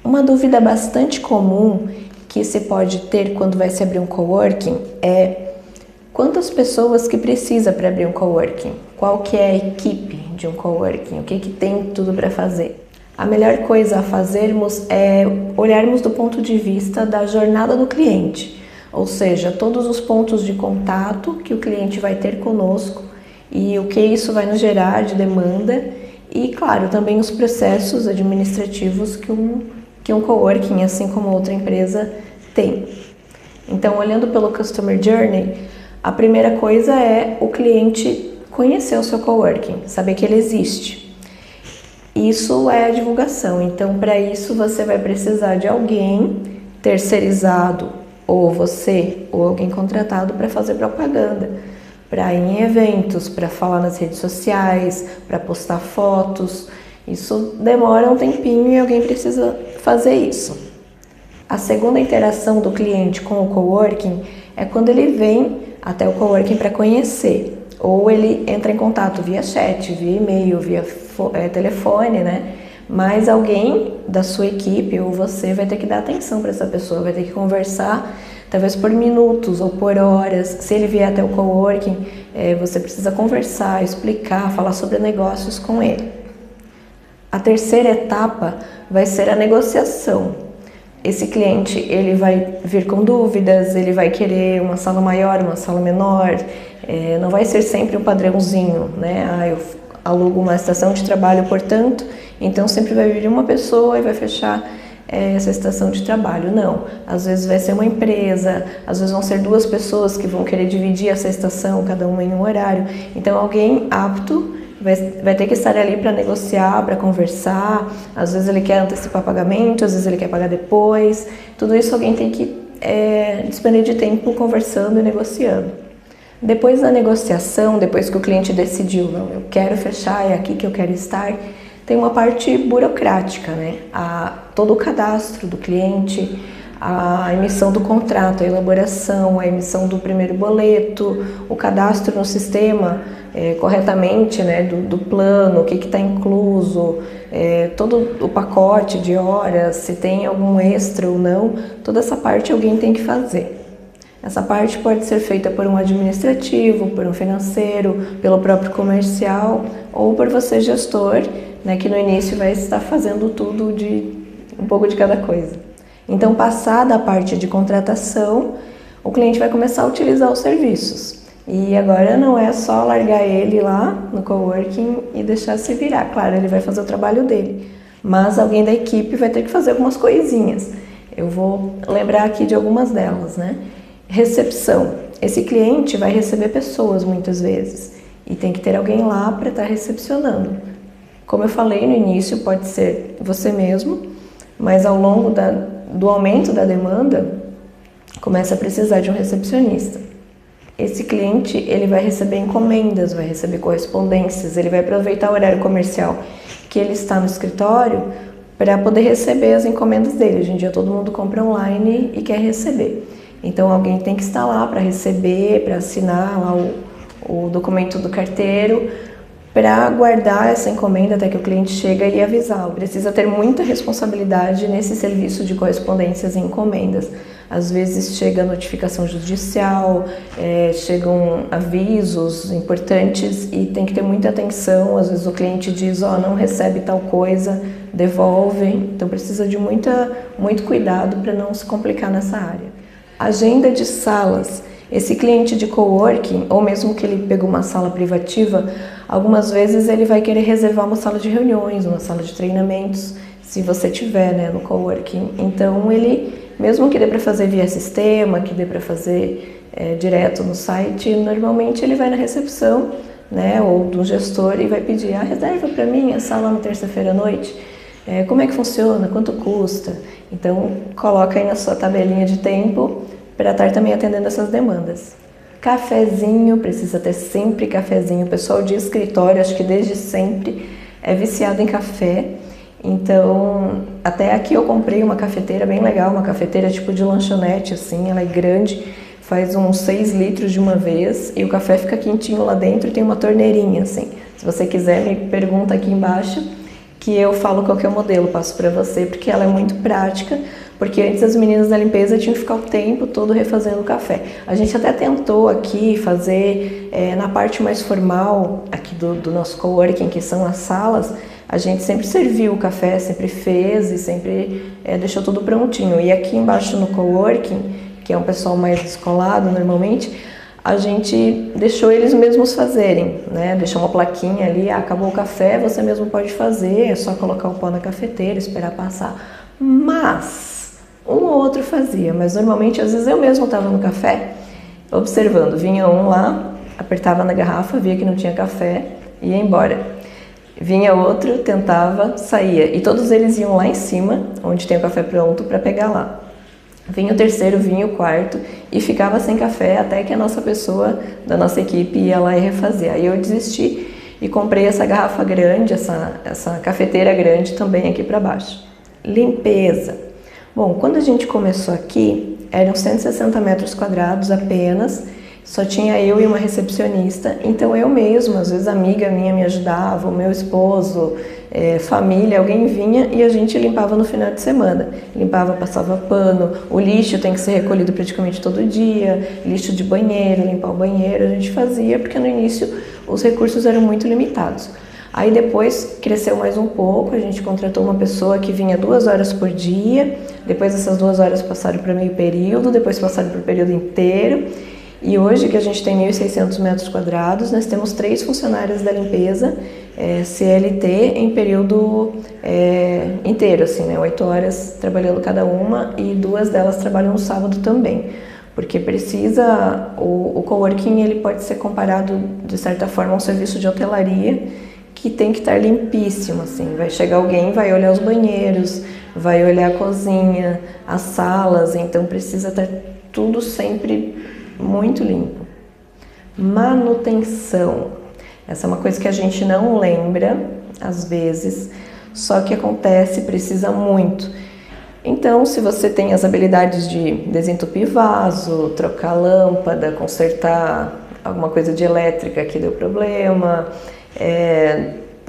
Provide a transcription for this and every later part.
Uma dúvida bastante comum que se pode ter quando vai se abrir um coworking é quantas pessoas que precisa para abrir um coworking? Qual que é a equipe de um coworking? O que tem tudo para fazer? A melhor coisa a fazermos é olharmos do ponto de vista da jornada do cliente, ou seja, todos os pontos de contato que o cliente vai ter conosco e o que isso vai nos gerar de demanda e, claro, também os processos administrativos que um coworking, assim como outra empresa, tem. Então, olhando pelo Customer Journey, a primeira coisa é o cliente conhecer o seu coworking, saber que ele existe. Isso é a divulgação, então para isso você vai precisar de alguém terceirizado, ou você, ou alguém contratado para fazer propaganda, para ir em eventos, para falar nas redes sociais, para postar fotos. Isso demora um tempinho e alguém precisa fazer isso. A segunda interação do cliente com o coworking é quando ele vem até o coworking para conhecer, ou ele entra em contato via chat, via e-mail, via telefone, né? Mas alguém da sua equipe ou você vai ter que dar atenção para essa pessoa, vai ter que conversar, talvez por minutos ou por horas. Se ele vier até o coworking, você precisa conversar, explicar, falar sobre negócios com ele. A terceira etapa vai ser a negociação. Esse cliente, ele vai vir com dúvidas, ele vai querer uma sala maior, uma sala menor, não vai ser sempre um padrãozinho, né? Eu alugo uma estação de trabalho, portanto, então sempre vai vir uma pessoa e vai fechar essa estação de trabalho. Não, às vezes vai ser uma empresa, às vezes vão ser duas pessoas que vão querer dividir essa estação, cada uma em um horário. Então alguém apto vai ter que estar ali para negociar, para conversar. Às vezes ele quer antecipar pagamento, às vezes ele quer pagar depois. Tudo isso alguém tem que despender de tempo conversando e negociando. Depois da negociação, depois que o cliente decidiu, não, eu quero fechar, é aqui que eu quero estar, tem uma parte burocrática, né? Todo o cadastro do cliente, a emissão do contrato, a elaboração, a emissão do primeiro boleto, o cadastro no sistema corretamente, né, do plano, o que está incluso, todo o pacote de horas, se tem algum extra ou não, toda essa parte alguém tem que fazer. Essa parte pode ser feita por um administrativo, por um financeiro, pelo próprio comercial ou por você gestor, né, que no início vai estar fazendo tudo um pouco de cada coisa. Então, passada a parte de contratação, o cliente vai começar a utilizar os serviços. E agora não é só largar ele lá no coworking e deixar se virar. Claro, ele vai fazer o trabalho dele, mas alguém da equipe vai ter que fazer algumas coisinhas. Eu vou lembrar aqui de algumas delas, né? Recepção. Esse cliente vai receber pessoas muitas vezes e tem que ter alguém lá para estar recepcionando. Como eu falei no início, pode ser você mesmo, mas ao longo do aumento da demanda, começa a precisar de um recepcionista. Esse cliente, ele vai receber encomendas, vai receber correspondências, ele vai aproveitar o horário comercial que ele está no escritório para poder receber as encomendas dele. Hoje em dia todo mundo compra online e quer receber. Então alguém tem que estar lá para receber, para assinar lá o documento do carteiro, para guardar essa encomenda até que o cliente chega e avisá-lo. Precisa ter muita responsabilidade nesse serviço de correspondências e encomendas. Às vezes chega notificação judicial, chegam avisos importantes e tem que ter muita atenção. Às vezes o cliente diz, não recebe tal coisa, devolve. Então precisa de muito cuidado para não se complicar nessa área. Agenda de salas. Esse cliente de coworking, ou mesmo que ele pegou uma sala privativa, algumas vezes ele vai querer reservar uma sala de reuniões, uma sala de treinamentos, se você tiver, né, no coworking. Então ele, mesmo que dê para fazer via sistema, que dê para fazer direto no site, normalmente ele vai na recepção, né, ou do gestor e vai pedir, reserva para mim a sala na terça-feira à noite. Como é que funciona? Quanto custa? Então coloca aí na sua tabelinha de tempo para estar também atendendo essas demandas. Cafezinho, precisa ter sempre cafezinho. O pessoal de escritório, acho que desde sempre, é viciado em café. Então, até aqui eu comprei uma cafeteira bem legal, uma cafeteira tipo de lanchonete, assim, ela é grande, faz uns 6 litros de uma vez e o café fica quentinho lá dentro e tem uma torneirinha, assim. Se você quiser, me pergunta aqui embaixo, que eu falo qual que é o modelo, passo para você, porque ela é muito prática, porque antes as meninas da limpeza tinham que ficar o tempo todo refazendo o café. A gente até tentou aqui fazer, na parte mais formal aqui do nosso coworking, que são as salas, a gente sempre serviu o café, sempre fez e sempre deixou tudo prontinho. E aqui embaixo no coworking, que é um pessoal mais descolado normalmente, a gente deixou eles mesmos fazerem, né? Deixou uma plaquinha ali, acabou o café, você mesmo pode fazer, é só colocar o pó na cafeteira, esperar passar. Mas um ou outro fazia, mas normalmente às vezes eu mesmo estava no café observando, vinha um lá, apertava na garrafa, via que não tinha café e ia embora. Vinha outro, tentava, saía, e todos eles iam lá em cima, onde tem o café pronto, para pegar lá. Vinha o terceiro, vinha o quarto e ficava sem café até que a nossa pessoa da nossa equipe ia lá e refazia. Aí eu desisti e comprei essa garrafa grande, essa cafeteira grande também aqui para baixo. Limpeza. Bom, quando a gente começou aqui, eram 160 metros quadrados apenas, só tinha eu e uma recepcionista, então eu mesma, às vezes amiga minha me ajudava, o meu esposo, família, alguém vinha e a gente limpava no final de semana. Limpava, passava pano, o lixo tem que ser recolhido praticamente todo dia, lixo de banheiro, limpar o banheiro, a gente fazia porque no início os recursos eram muito limitados. Aí depois cresceu mais um pouco, a gente contratou uma pessoa que vinha 2 horas por dia, depois essas 2 horas passaram para meio período, depois passaram para o período inteiro. E hoje que a gente tem 1.600 metros quadrados, nós temos 3 funcionárias da limpeza, CLT, em período inteiro, assim, né, 8 horas trabalhando cada uma e 2 delas trabalham no sábado também. Porque precisa, o coworking ele pode ser comparado de certa forma a um serviço de hotelaria que tem que estar limpíssimo, assim, vai chegar alguém, vai olhar os banheiros, vai olhar a cozinha, as salas, então precisa estar tudo sempre muito limpo. Manutenção. Essa é uma coisa que a gente não lembra, às vezes, só que acontece, precisa muito. Então, se você tem as habilidades de desentupir vaso, trocar lâmpada, consertar alguma coisa de elétrica que deu problema,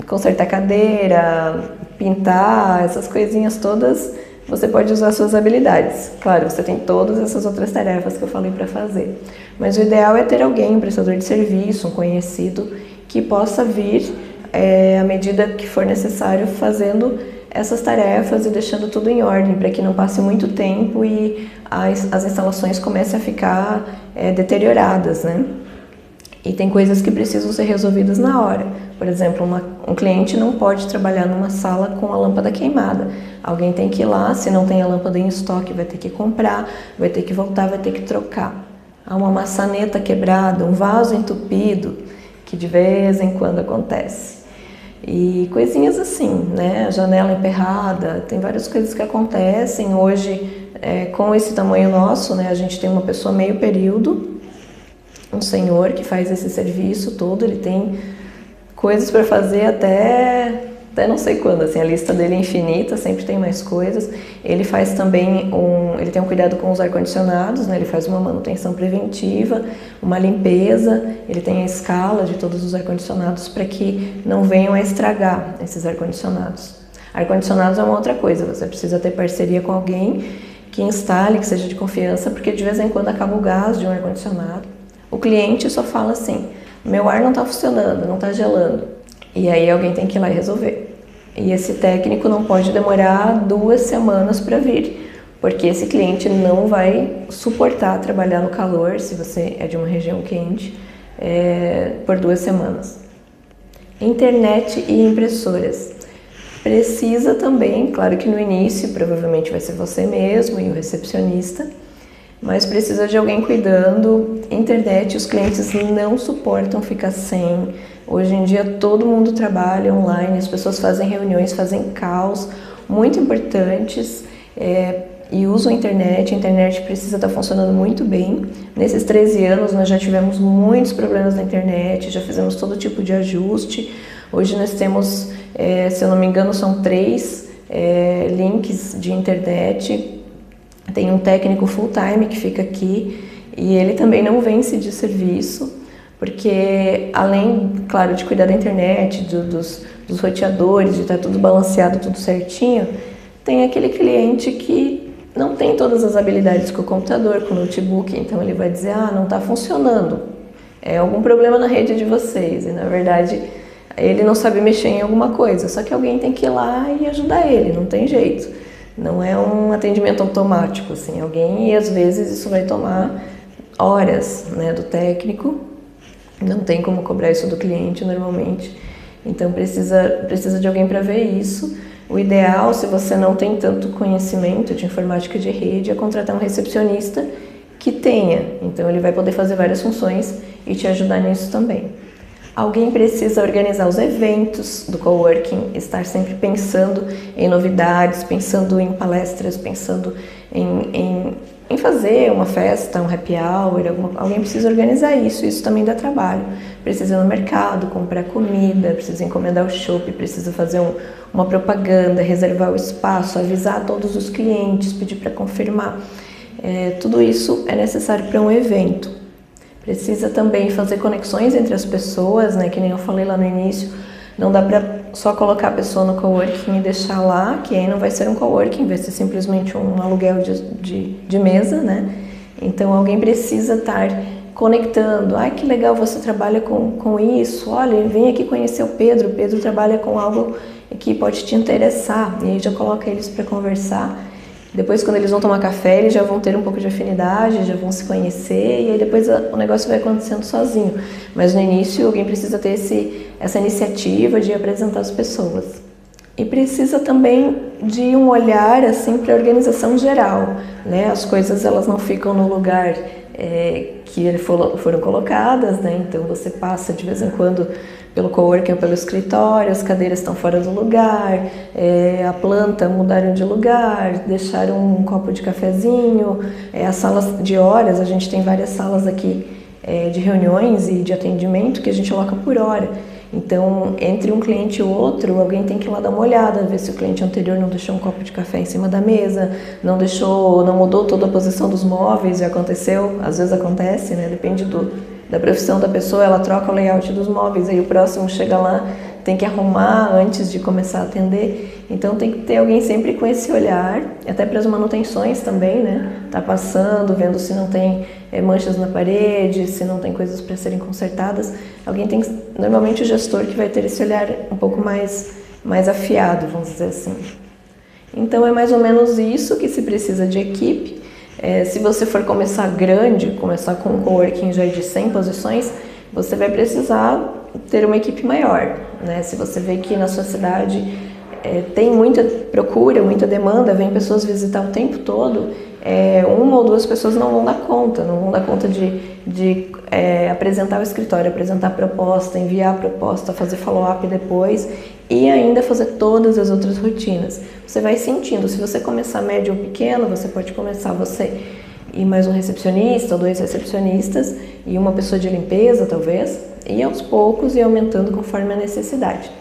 consertar cadeira, pintar, essas coisinhas todas, você pode usar suas habilidades. Claro, você tem todas essas outras tarefas que eu falei para fazer. Mas o ideal é ter alguém, um prestador de serviço, um conhecido, que possa vir, à medida que for necessário, fazendo essas tarefas e deixando tudo em ordem, para que não passe muito tempo e as instalações comecem a ficar deterioradas, né? E tem coisas que precisam ser resolvidas na hora. Por exemplo, um cliente não pode trabalhar numa sala com a lâmpada queimada. Alguém tem que ir lá, se não tem a lâmpada em estoque, vai ter que comprar, vai ter que voltar, vai ter que trocar. Há uma maçaneta quebrada, um vaso entupido, que de vez em quando acontece. E coisinhas assim, né? A janela emperrada, tem várias coisas que acontecem. Hoje, com esse tamanho nosso, né, a gente tem uma pessoa meio período, um senhor que faz esse serviço todo, ele tem coisas para fazer até não sei quando, assim, a lista dele é infinita, sempre tem mais coisas. Ele faz também ele tem um cuidado com os ar-condicionados, né? Ele faz uma manutenção preventiva, uma limpeza, ele tem a escala de todos os ar-condicionados para que não venham a estragar esses ar-condicionados. Ar-condicionados é uma outra coisa, você precisa ter parceria com alguém que instale, que seja de confiança, porque de vez em quando acaba o gás de um ar-condicionado. O cliente só fala assim, meu ar não está funcionando, não está gelando. E aí alguém tem que ir lá e resolver. E esse técnico não pode demorar 2 semanas para vir, porque esse cliente não vai suportar trabalhar no calor, se você é de uma região quente, por 2 semanas. Internet e impressoras. Precisa também, claro que no início provavelmente vai ser você mesmo e o recepcionista, mas precisa de alguém cuidando. Internet, os clientes não suportam ficar sem. Hoje em dia todo mundo trabalha online, as pessoas fazem reuniões, fazem calls muito importantes e usam a internet precisa estar funcionando muito bem. Nesses 13 anos nós já tivemos muitos problemas na internet, já fizemos todo tipo de ajuste. Hoje nós temos, se eu não me engano, são 3 links de internet. Tem um técnico full-time que fica aqui e ele também não vence de serviço, porque além, claro, de cuidar da internet, dos roteadores, de estar tudo balanceado, tudo certinho, tem aquele cliente que não tem todas as habilidades com o computador, com o notebook, então ele vai dizer, não está funcionando, é algum problema na rede de vocês, e na verdade ele não sabe mexer em alguma coisa, só que alguém tem que ir lá e ajudar ele, não tem jeito. Não é um atendimento automático, assim, alguém, e às vezes isso vai tomar horas, né, do técnico, não tem como cobrar isso do cliente normalmente, então precisa de alguém para ver isso. O ideal, se você não tem tanto conhecimento de informática de rede, é contratar um recepcionista que tenha, então ele vai poder fazer várias funções e te ajudar nisso também. Alguém precisa organizar os eventos do coworking, estar sempre pensando em novidades, pensando em palestras, pensando em fazer uma festa, um happy hour, alguém precisa organizar isso também dá trabalho. Precisa ir no mercado, comprar comida, precisa encomendar o chopp, precisa fazer uma propaganda, reservar o espaço, avisar todos os clientes, pedir para confirmar. Tudo isso é necessário para um evento. Precisa também fazer conexões entre as pessoas, né? Que nem eu falei lá no início, não dá para só colocar a pessoa no coworking e deixar lá, que aí não vai ser um coworking, vai ser simplesmente um aluguel de mesa, né? Então alguém precisa estar conectando. Que legal, você trabalha com isso, olha, vem aqui conhecer o Pedro trabalha com algo que pode te interessar, e aí já coloca eles para conversar. Depois, quando eles vão tomar café, eles já vão ter um pouco de afinidade, já vão se conhecer, e aí depois o negócio vai acontecendo sozinho. Mas no início, alguém precisa ter essa iniciativa de apresentar as pessoas. E precisa também de um olhar assim para a organização geral, né? As coisas elas não ficam no lugar que foram colocadas, né? Então você passa de vez em quando pelo coworking ou pelo escritório, as cadeiras estão fora do lugar, a planta mudaram de lugar, deixaram um copo de cafezinho, as salas de horas, a gente tem várias salas aqui de reuniões e de atendimento que a gente aloca por hora. Então, entre um cliente e outro, alguém tem que ir lá dar uma olhada, ver se o cliente anterior não deixou um copo de café em cima da mesa, não mudou toda a posição dos móveis, já aconteceu, às vezes acontece, né? Depende da profissão da pessoa, ela troca o layout dos móveis, aí o próximo chega lá, tem que arrumar antes de começar a atender. Então tem que ter alguém sempre com esse olhar, até para as manutenções também, né? Tá passando, vendo se não tem manchas na parede, se não tem coisas para serem consertadas. Alguém tem, normalmente o gestor que vai ter esse olhar um pouco mais afiado, vamos dizer assim. Então é mais ou menos isso que se precisa de equipe. Se você for começar grande, começar com um coworking já de 100 posições, você vai precisar ter uma equipe maior, né? Se você vê que na sua cidade tem muita procura, muita demanda, vem pessoas visitar o tempo todo, uma ou duas pessoas não vão dar conta de apresentar o escritório, apresentar a proposta, enviar a proposta, fazer follow-up depois e ainda fazer todas as outras rotinas. Você vai sentindo, se você começar médio ou pequeno, você pode começar você e mais um recepcionista ou 2 recepcionistas e uma pessoa de limpeza talvez, e aos poucos ir aumentando conforme a necessidade.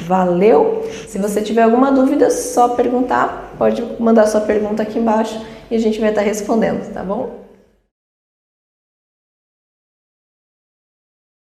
Valeu? Se você tiver alguma dúvida, só perguntar, pode mandar sua pergunta aqui embaixo e a gente vai estar respondendo, tá bom?